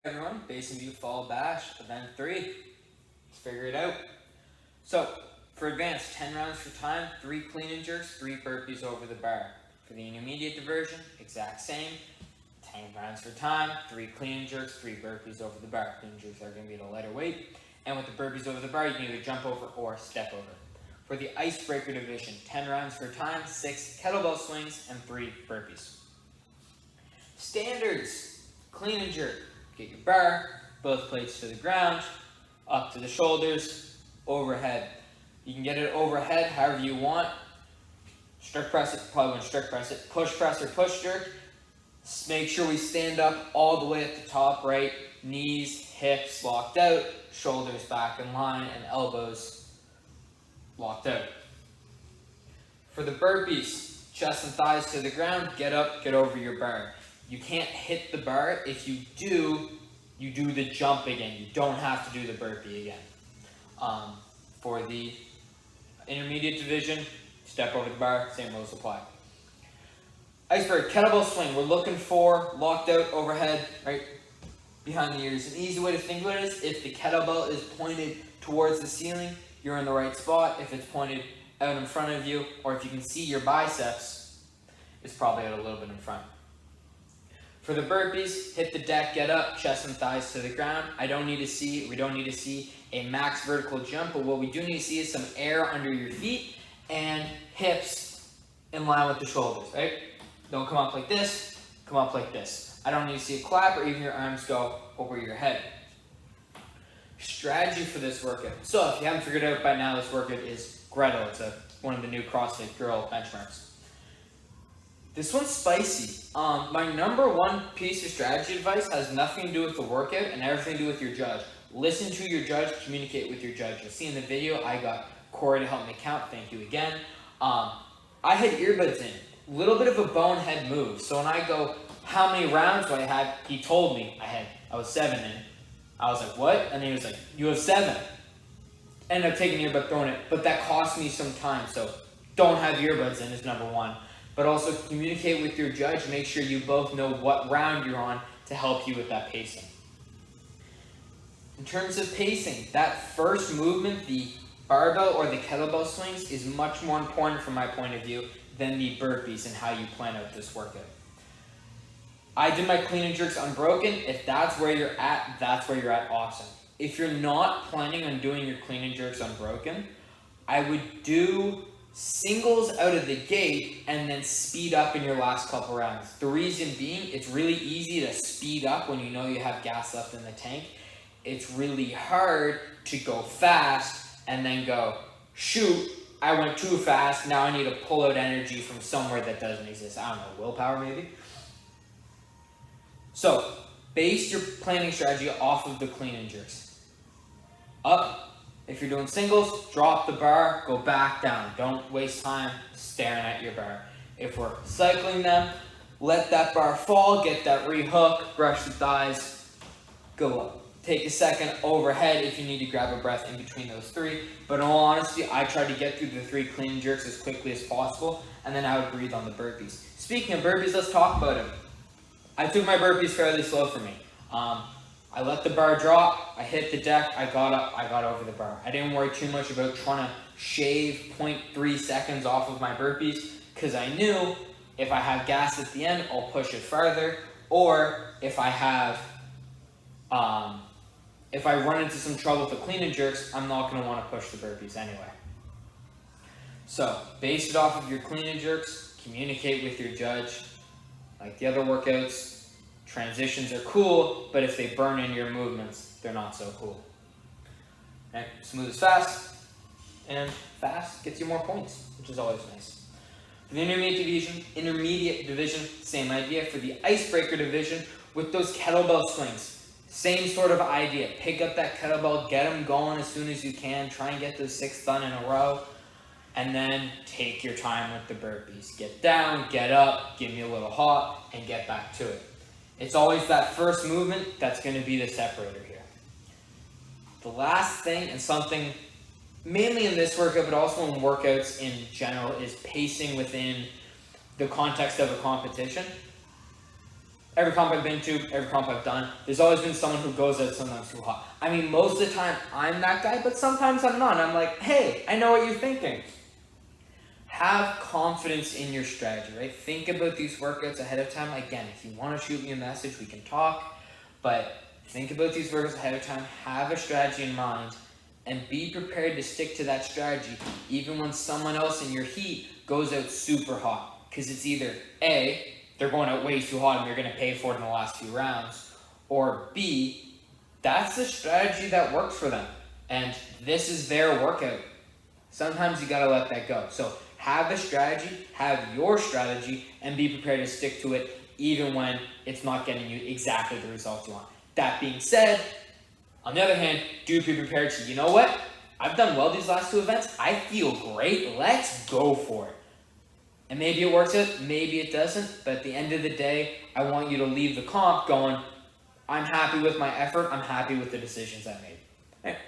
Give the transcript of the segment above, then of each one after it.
Everyone, base and view fall bash, event 3. Let's figure it out. So, for advanced, 10 rounds for time, 3 clean and jerks, 3 burpees over the bar. For the intermediate diversion, exact same, 10 rounds for time, 3 clean and jerks, 3 burpees over the bar. Clean and jerks are going to be at a lighter weight. And with the burpees over the bar, you can either jump over or step over. For the icebreaker division, 10 rounds for time, 6 kettlebell swings, and 3 burpees. Standards, clean and jerk. Get your bar, both plates to the ground, up to the shoulders, overhead. You can get it overhead however you want. Strict press it, probably wouldn't strict press it. Push press or push jerk. Make sure we stand up all the way at the top, right? Knees, hips locked out, shoulders back in line, and elbows locked out. For the burpees, chest and thighs to the ground, get up, get over your bar. You can't hit the bar. If you do, you do the jump again. You don't have to do the burpee again. For the intermediate division, step over the bar, same rules apply. Iceberg, kettlebell swing. We're looking for locked out overhead, right behind the ears. An easy way to think about it is if the kettlebell is pointed towards the ceiling, you're in the right spot. If it's pointed out in front of you, or if you can see your biceps, it's probably out a little bit in front. For the burpees, hit the deck, get up, chest and thighs to the ground. We don't need to see a max vertical jump, but what we do need to see is some air under your feet and hips in line with the shoulders, right? Don't come up like this, come up like this. I don't need to see a clap or even your arms go over your head. Strategy for this workout. So if you haven't figured out by now, this workout is Gretel. It's one of the new CrossFit girl benchmarks. This one's spicy. My number one piece of strategy advice has nothing to do with the workout and everything to do with your judge. Listen to your judge, communicate with your judge. You'll see in the video, I got Corey to help me count. Thank you again. I had earbuds in. Little bit of a bonehead move. So when I go, how many rounds do I have? He told me I was 7 in. I was like, what? And then he was like, you have 7. Ended up taking the earbud, throwing it, but that cost me some time. So don't have earbuds in is number one. But also communicate with your judge. Make sure you both know what round you're on to help you with that pacing. In terms of pacing, that first movement, the barbell or the kettlebell swings, is much more important from my point of view than the burpees and how you plan out this workout. I did my clean and jerks unbroken. If that's where you're at, that's where you're at, awesome. If you're not planning on doing your clean and jerks unbroken, I would do singles out of the gate and then speed up in your last couple rounds. The reason being, it's really easy to speed up when you know you have gas left in the tank. It's really hard to go fast and then go, shoot, I went too fast, now I need to pull out energy from somewhere that doesn't exist. I don't know, willpower maybe? So, base your planning strategy off of the clean and jerks. Up. If you're doing singles, drop the bar, go back down. Don't waste time staring at your bar. If we're cycling them, let that bar fall, get that rehook, brush the thighs, go up. Take a second overhead if you need to grab a breath in between those 3. But in all honesty, I try to get through the 3 clean and jerks as quickly as possible, and then I would breathe on the burpees. Speaking of burpees, let's talk about them. I took my burpees fairly slow for me. I let the bar drop, I hit the deck, I got up, I got over the bar. I didn't worry too much about trying to shave 0.3 seconds off of my burpees because I knew if I have gas at the end, I'll push it farther, or if I run into some trouble with the clean and jerks, I'm not going to want to push the burpees anyway. So, base it off of your clean and jerks, communicate with your judge. Like the other workouts, transitions are cool, but if they burn in your movements, they're not so cool. Okay, smooth is fast, and fast gets you more points, which is always nice. For the intermediate division, same idea. For the icebreaker division, with those kettlebell swings, same sort of idea. Pick up that kettlebell, get them going as soon as you can, try and get those 6 done in a row, and then take your time with the burpees. Get down, get up, give me a little hop, and get back to it. It's always that first movement that's going to be the separator here. The last thing, and something mainly in this workout, but also in workouts in general, is pacing within the context of a competition. every comp I've been to, every comp I've done, there's always been someone who goes out sometimes too hot. I mean, most of the time I'm that guy, but sometimes I'm not. I'm like, hey, I know what you're thinking. Have confidence in your strategy, right? Think about these workouts ahead of time. Again, if you want to shoot me a message, we can talk, but think about these workouts ahead of time, have a strategy in mind, and be prepared to stick to that strategy even when someone else in your heat goes out super hot. Because it's either A, they're going out way too hot and they're going to pay for it in the last few rounds, or B, that's the strategy that works for them, and this is their workout. Sometimes you got to let that go. So have a strategy, have your strategy, and be prepared to stick to it even when it's not getting you exactly the results you want. That being said, on the other hand, do be prepared to, you know what? I've done well these last 2 events. I feel great. Let's go for it. And maybe it works out, maybe it doesn't, but at the end of the day, I want you to leave the comp going, I'm happy with my effort, I'm happy with the decisions I made. Okay.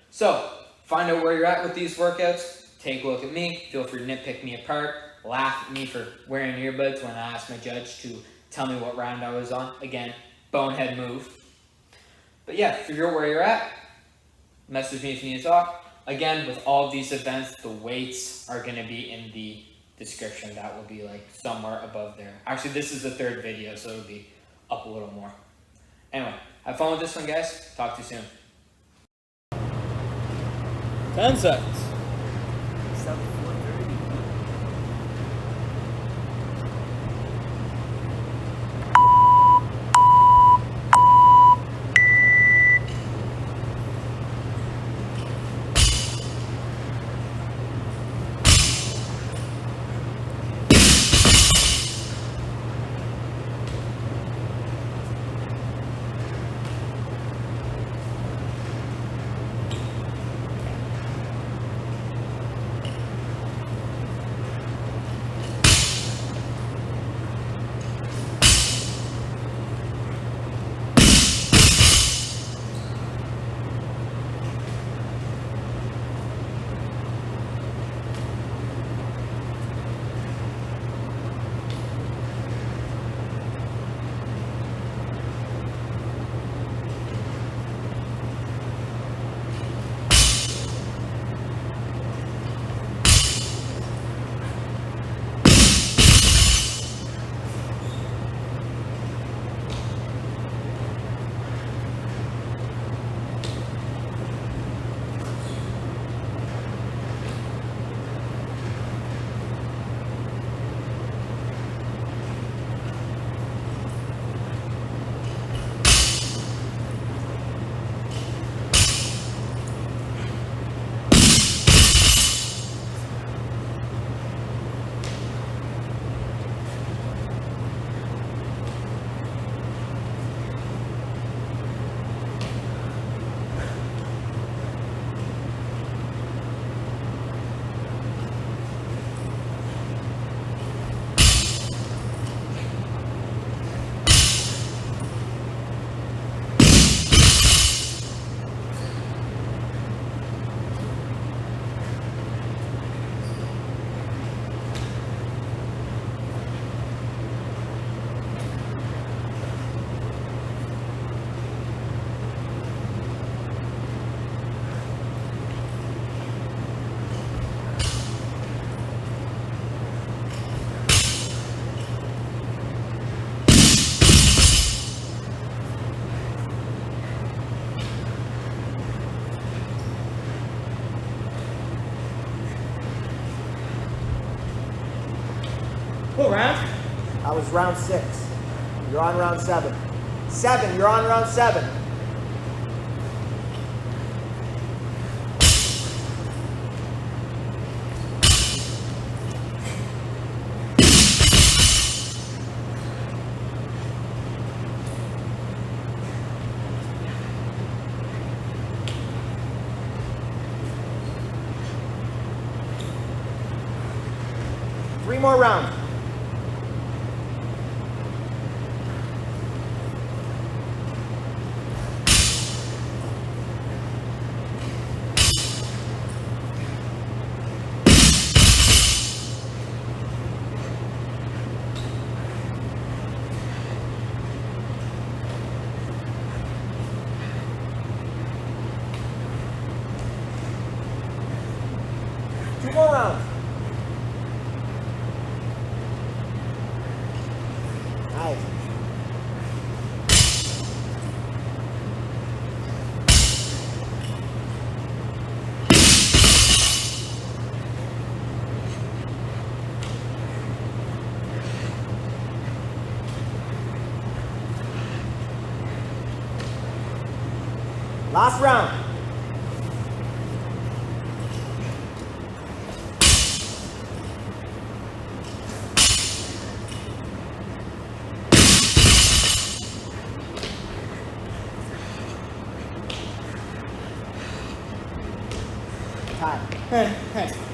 So, find out where you're at with these workouts, take a look at me, feel free to nitpick me apart, laugh at me for wearing earbuds when I asked my judge to tell me what round I was on. Again, bonehead move. But yeah, figure out where you're at, message me if you need to talk. Again, with all of these events, the weights are going to be in the description. That will be like somewhere above there. Actually, this is the 3rd video, so it'll be up a little more. Anyway, have fun with this one, guys. Talk to you soon. 10 seconds. 7:30. What round? I was round 6. You're on round 7. 7, you're on round 7. Three more rounds. 2 more rounds. Nice. Last round. Time.